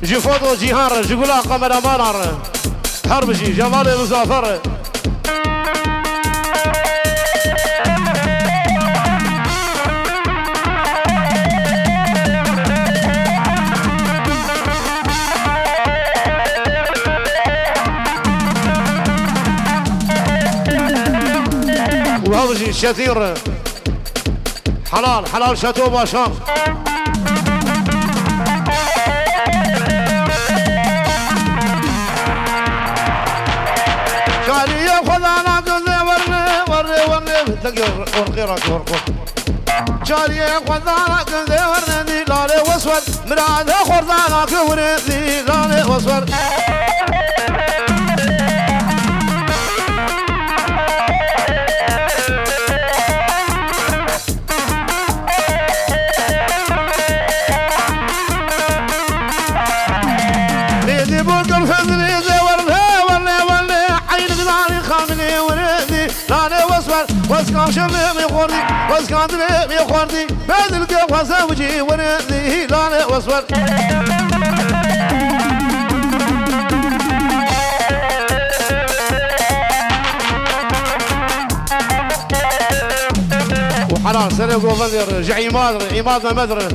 جي فوتو جيهان جيقولا قمر أمانار حربجي جمال مزافر وهذا شتير حلال حلال شاتو باشا شالي يا خذانا قلنا ورني تلقى ورقيرك ورقو شالي يا خذانا قلنا ورني لالي واسود مراد خذانا ورني لالي واسود واسكان شمي يخوردي واسكان دلي يخوردي بعد القهوة زوجي ونادي لاني واصبر وحلال سرق وفذر جعي مادر عماد ما مدر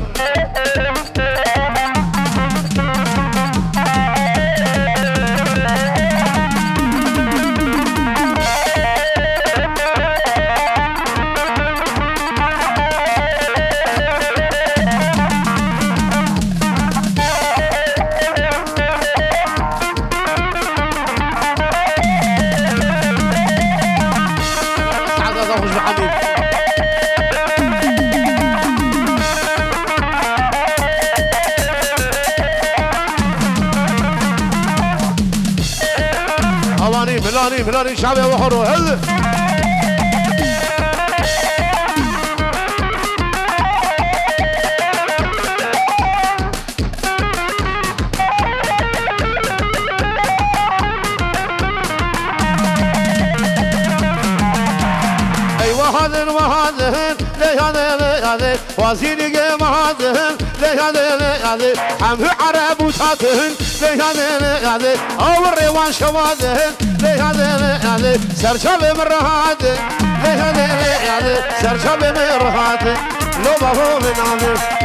ملاني شعبي وحرو هل وهذا ليه وزيري مهذا ليه حمه عرب وساتهن ليه او الريوان شواذهن ليه سرشاب مرهاد ليه سرشاب مرهاد لو بهو من عمر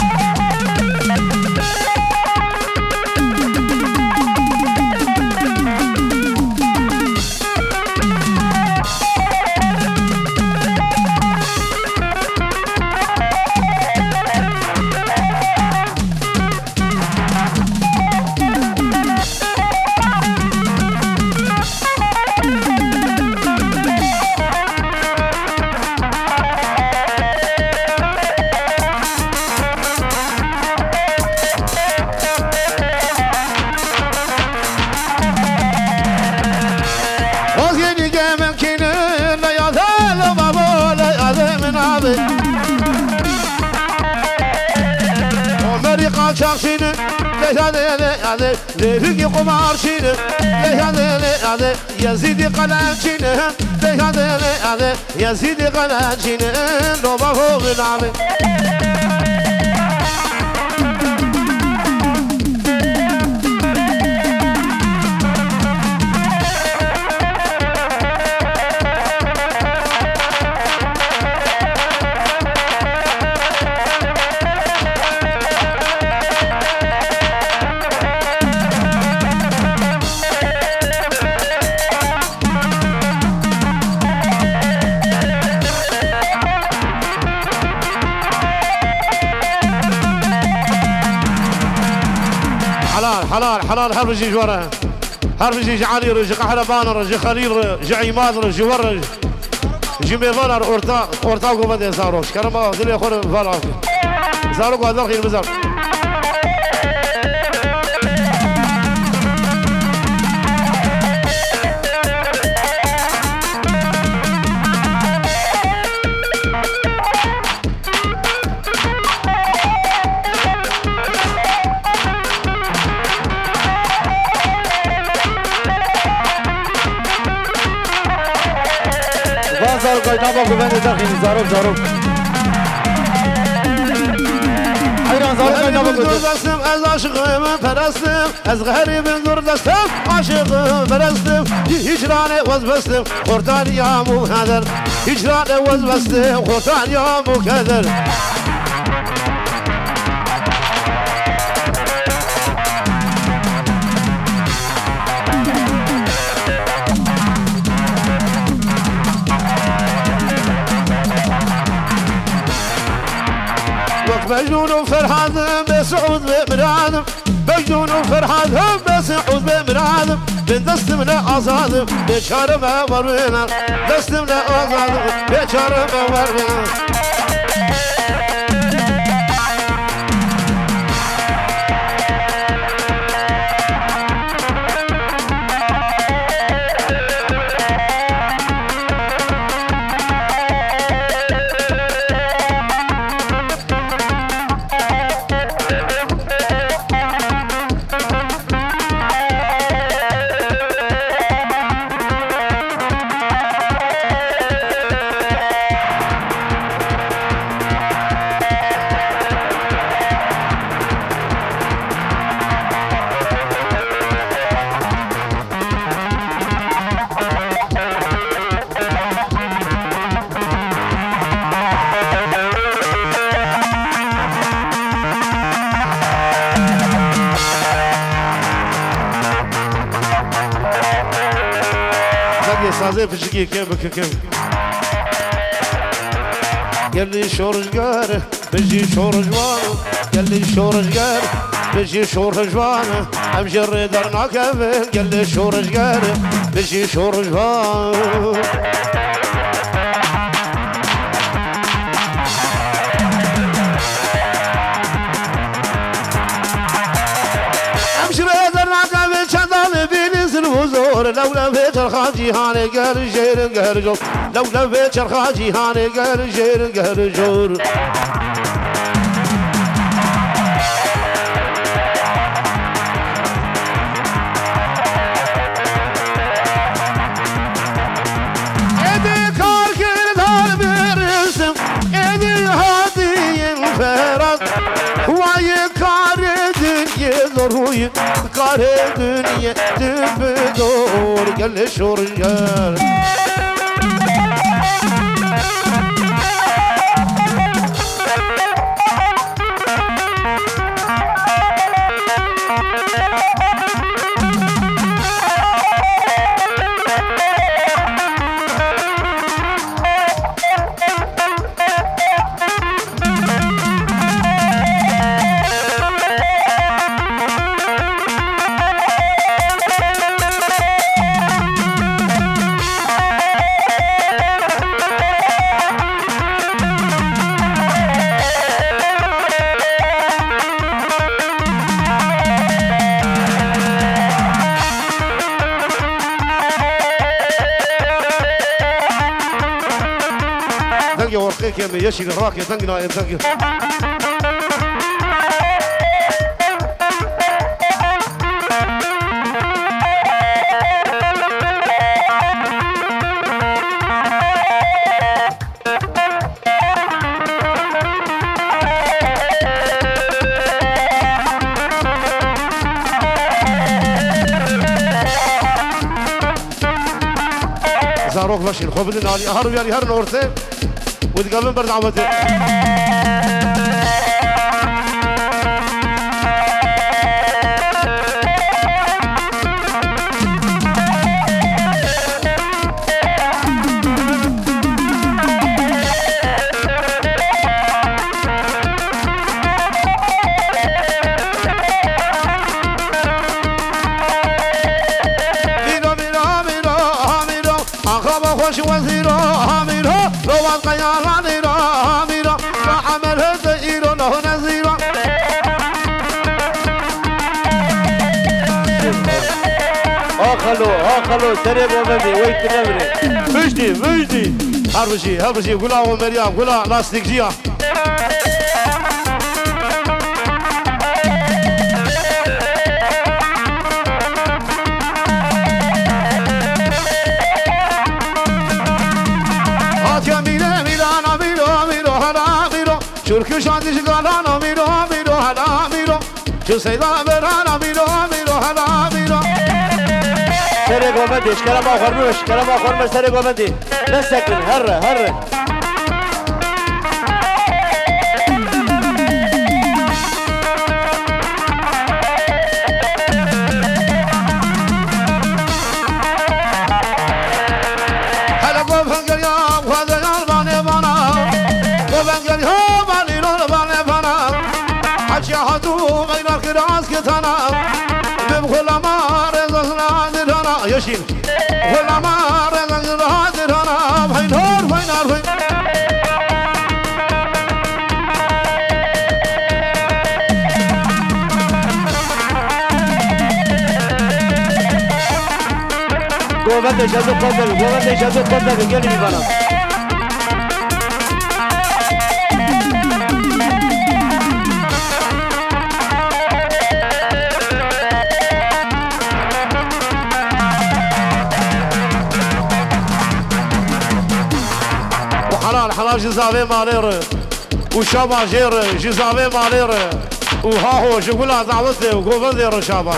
شاخشينه ليه ليه قمار شينه ليه يزيد قلانشينه ليه يزيد قلانشينه لو بهو من عمي حلال هربجي جواره هربجي جعلي رجي قحربان رجي خليل رجي عماد رجي ورج جي ميفانر اورتا قوبه زاروش كرما دلي خور فالا زارو قادر خير بزار قاعد نابا قبل داخل زاروك جان زارو من نبود دور دستم از عاشقم پرستم از غریبم دور دستم عاشقم پرستم هجران وز بستم خورتان یا مهدر هجران وز بستم خورتان یا مهدر مجنون وفرحان بسعود بمرادم مجنون وفرحان بسعود بمرادم من دست من آزادم بشار ما ورنا دست من آزادم بشار ما ورنا سازه پشکی که بککم گلی شورشگر بجی شورشوان گلی شورشگر بجی شورشوان همجر در ناکه گلی شورشگر بجی شورشوان لولا بيت الخاجي هاني قال جير قهر جور لولا بيت الخاجي هاني قال جير قهر جور ايدي كاركين دار برسم ايدي هادي انفرد هواي كاردن يضروي كاردن يدبدور قال شورجال ورقيك يا ميشي الراكي تنقنا يا تنقنا زاروك ماشي الخوف اللي نالي هرب يعني هرب نورتين وتقابلون برد عمتين خوش وزيرو هاميرو روان قيالاني رو هاميرو فعمل هزئيرو له نزيرو هاخلو سريب ومبي ويت نمري مجدي هربشي قولا ومريم قولا لاستيك جيا شركش عندي شغالان ميرو سيدا برانا ميلو ميلو هلا ميلو سري قومندي كلام آخر مش كلام آخر مش سري قومندي لا سكن هره هلا قوفن يا وهذا يا باني بانا قوفن يا باني لون باني بانا حشهدو غير الكراس كتانا بكل ما رزقنا درنا يشيل كل ما رزقنا درنا فين نور فين نور فين قومندي شادو قومندي قال لي بانا حلال جزاوي مالير وشابا جير جزاوي مالير وها هو شغل دعوتي وقوفن دير شابا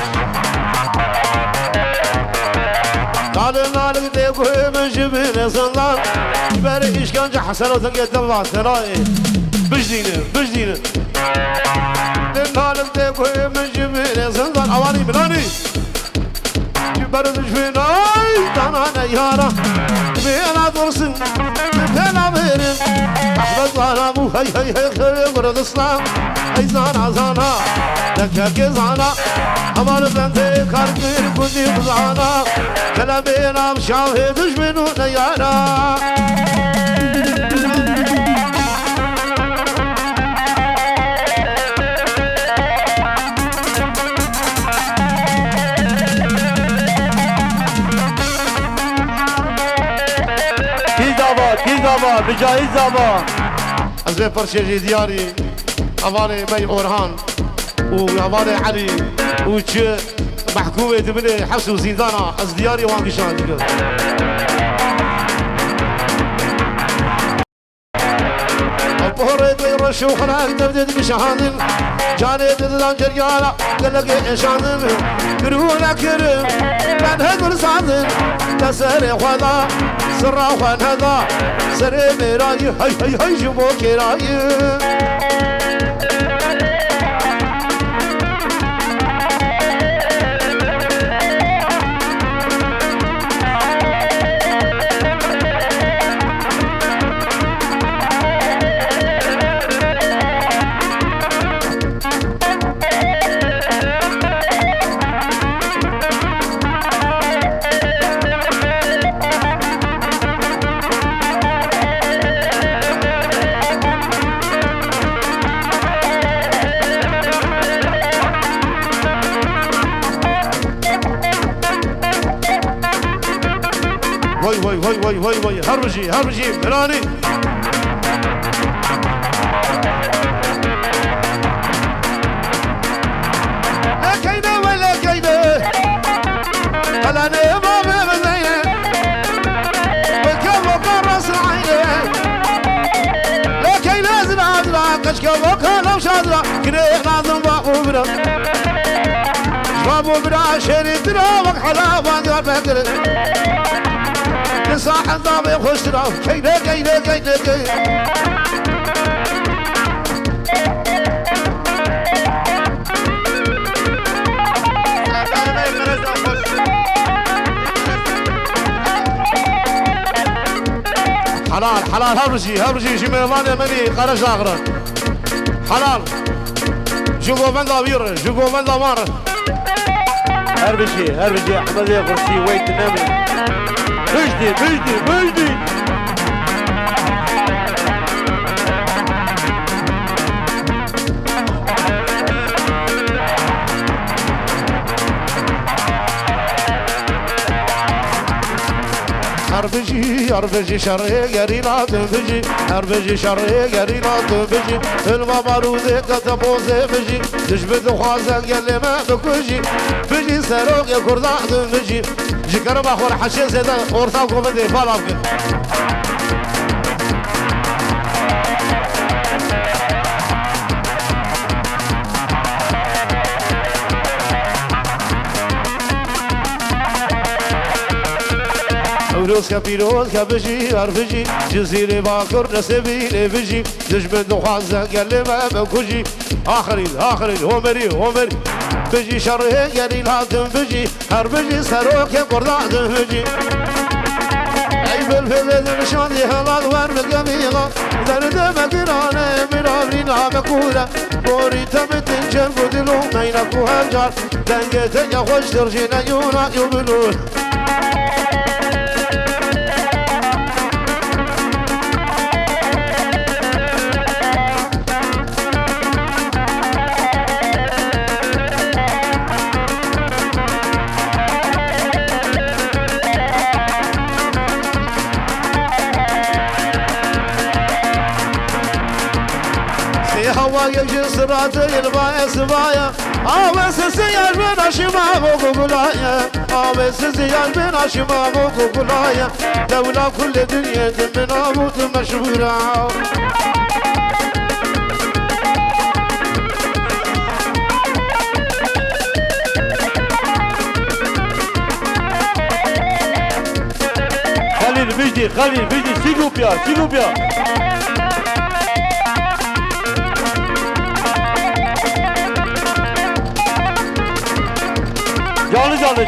قال مالك ديكوي من جبين صندان باري إشكانجا حسنوتك يتبع تراي بجدينه مالك ديكوي من جبين صندان اواني بلاني بردش فينا دانا نيارا بينا درسن بينا بيرن أحبت زانا مو هاي خير ورد اسلام هاي زانا دكاك زانا همان بنتي كاركير كندي بزانا كلامينا مشاهدش منو نيارا بجاي زابا أزبي برشيجي دياري أفاني مي أورهان وأفاني علي وش محكومة دبني حسو زيدانا أز دياري وانقشان ديگر أبهرت ويرشو خلاك تبدد بشهادن جاني تدلان جريالا قلق إشانن كرونا كرم من هدر صادن تسري خدا سرا خوان هذا سري مراي هاي جبو كراي وي هربجي براني لا كيده ولا كيده هلا نيما بمزينه وكم قرص العين لا كيده زنادرا كشكو كلام شادرا كنيه ناظم باقوبرا شبابو برا شريتنا وحلا باندر بكر صاحب ضابي خسرة كيده حلال هربجي جميلان مني قرش آخرا حلال جوكو من ضابير جوكو من ضمار هربجي أحمد يا قرسي ويت نمي بجدي هربجي شرقي قرينا تنفجي هربجي شرقي قرينا تنفجي الما بارودي كتبوزي فجي تجبد خوازك يلي ما بكوجي فجي سروق يا كردا تنفجي جكر بخور حشي زيدا اورتاكو بدي فالافك پیروز که بجی هر بجی جزیره باکر نسبینه بجی دجمن دخوازه گله ما بکجی آخرین هومری بجی شره گلی لاتم بجی هر بجی سروک بردادم بجی ای بالفعل نشانی هلال ور مقامیغا درد مقرانه مرابرینا مکولا بوری تمتن جنب دلو مینکو هجار دنگت یا خوش درجینا یونا یوبلول يجي صراطي البايا سبايا بس سيار بنا شمامو قبلايا بس سيار بنا شمامو قبلايا دولة كل دنيا تمنا موت مشهورة خليل بيجي سيلوبيا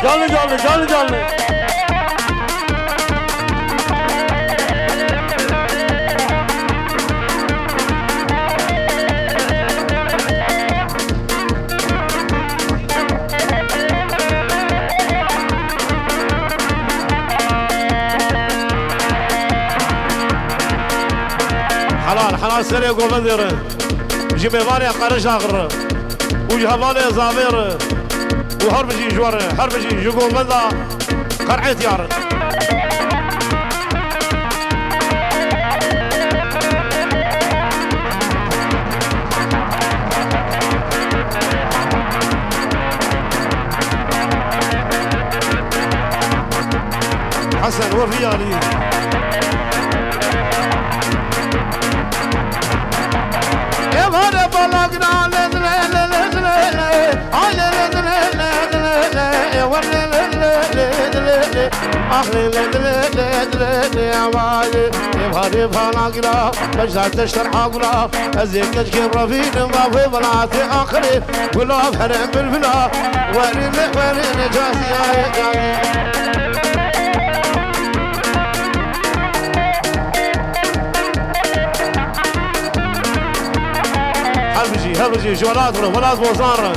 Canlı. حلال سريع قومندر جيبيفاني قرش آخر وجهباني زامير وهربجي جوار هربجي جوكو مذا قرعت يار حسن وفياني يا مانا بلغنا هاري فانا مجد تشتر حاقنا ازيك كيف رفيق ما في بلاتي اخري ولا فرم بالفلا ورين جاسي هربجي جولات ولاد بوزار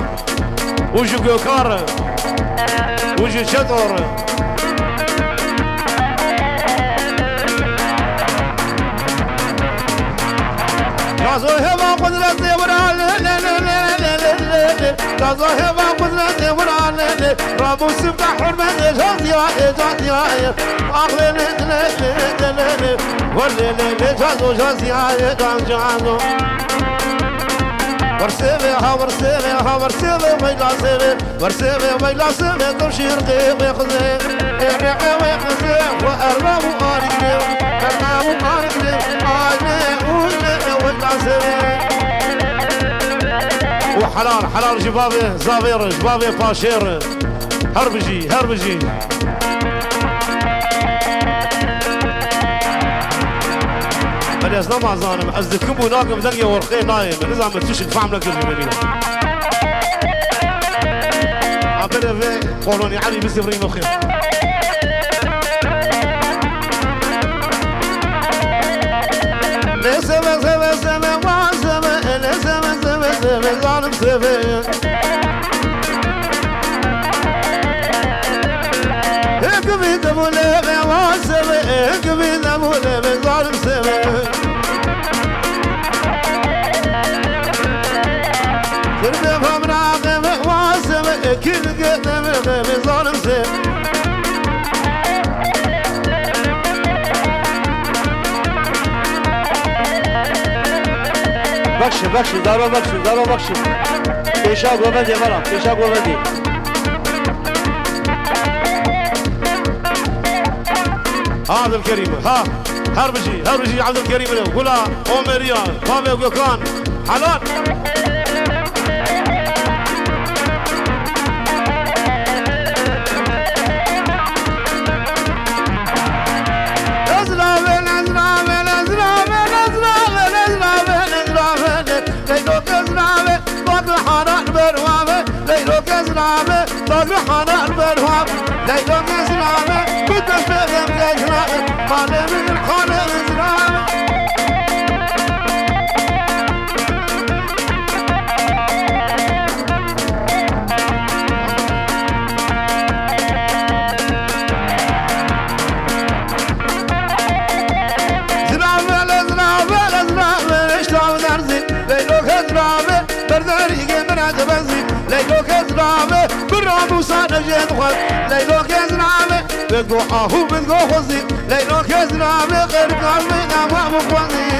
وجو جوكار وجو شطور هما قدرتي هما قدرتي رابو سبح حرمتي جاتي أخلي جاتو ورسيبي ويلا سيبي تبشير قيقي خزي وأرباب قارقي وحلال جبابي زافير جبابي باشير هربجي الناس ما زانم أزدكم وناكم دنيا ورقي نايم نظام تشد فعمل لك المدينة عبر في قولوني علي بسفري مخير لسما ظالم سفين اكبي دمولي واسمي اكبي دمولي ظالم سفين تربي فمراقي واسمي كل قدم ظالم سفين بخشی دارو بخشی پیشا گومدی برام پیشا گومدی عبد الكريم ها هربجي عبد الكريم له قولا اومريان فابي وكان حلال خالي من خالي زرابة ليلو كزرامي برامو سانا جنخل ليلو كزرامي بدو اهو بدو خزي ليلو كزرامي غير قلبي نما مخوزي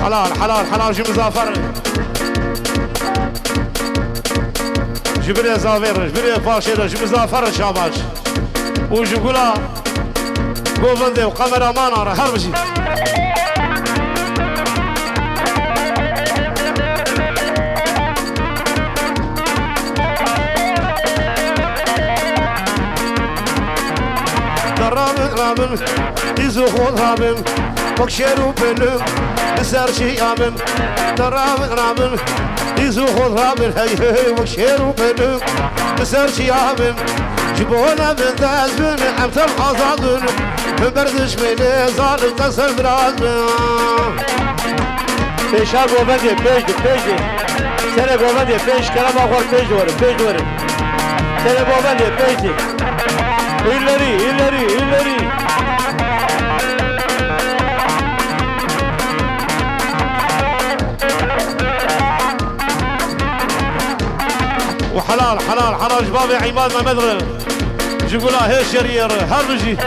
حلال حلال حلال جي مزافر جبري زافير جبري فاشير جبري زافر شاماش وجوكولا بوفندي وكاميرا مان راه هربشي درامن رامن يزو خود رامن بكشيرو بلو نسار شي امن درامن رامن يزو خود رامن هي هي بكشيرو بلو نسار شي امن جبونا من دازبن امتم ازادن بردش ميلي زالم تسر برازبن پیشار گوبندی پیش سر گوبندی پیش کلام آخر پیش دوره سر گوبندی پیش ایلری وحلال حلال حلال جبابي عماد ما مدري جيقولها هي شرير هربجي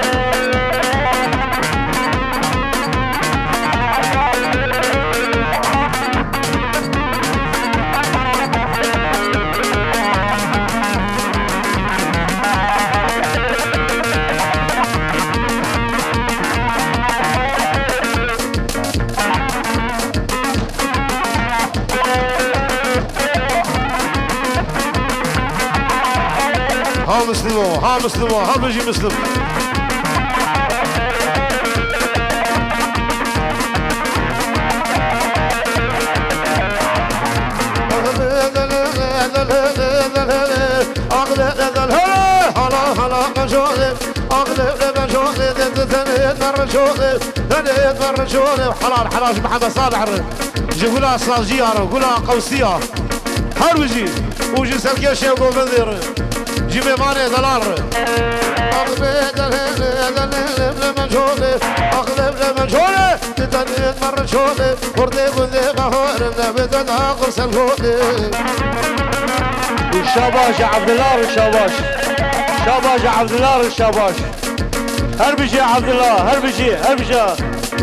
ها مسلمو ها بيجي مسلم حلال حلال محمد صالح جيقولها صاجية قولها قوسية هربجي وجي سلكيشي وقو بنذير جيبي ماني دلار اقلب لمن شولي اقلب لمن شولي تتنيت مرة شولي وردي بندي بهور نبدأ اقر سلولي الشاباش عبد الله الشاباش عبد الله الشاباش هربجي عبد الله هربجي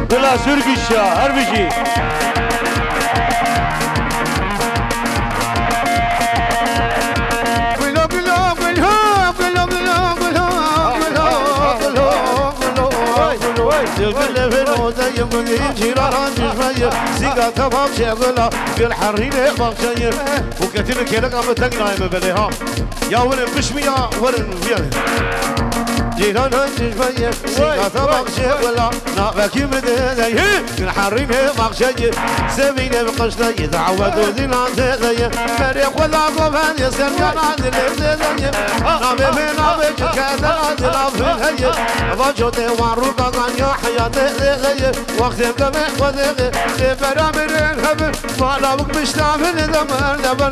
بلا سرقشة هربجي يقول في الوزن يقول يمشي راح شوية سيقا كفاف شغلة في الحرين بغشية وكتب كيلك عم تقنع ببليها يا ولن بشمية ولن فيه جيران شوية سيقا كفاف شغلة ناقك مدنية في الحرين بغشية سبيني بقشتة يتعودوا ذي نازية فريق ولا قفان يسكن كان الابتدائية نابي في نابي جكاتا عادل أفريقية بجوتي وعروقا عن حياتي ذيغي وقت القمح وذيغي لبرامرين خبر ما لابك مشتعفن دمر دبر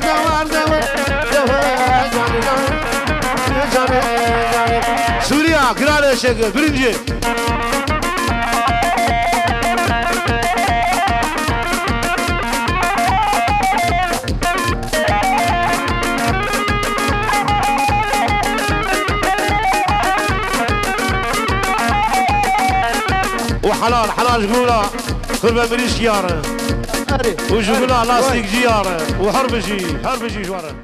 سوريا قرار شكل برنجي وحلال حلال جمولة قربة مريش كيارة وجمولة لاستيك جيارة وهربجي جوارة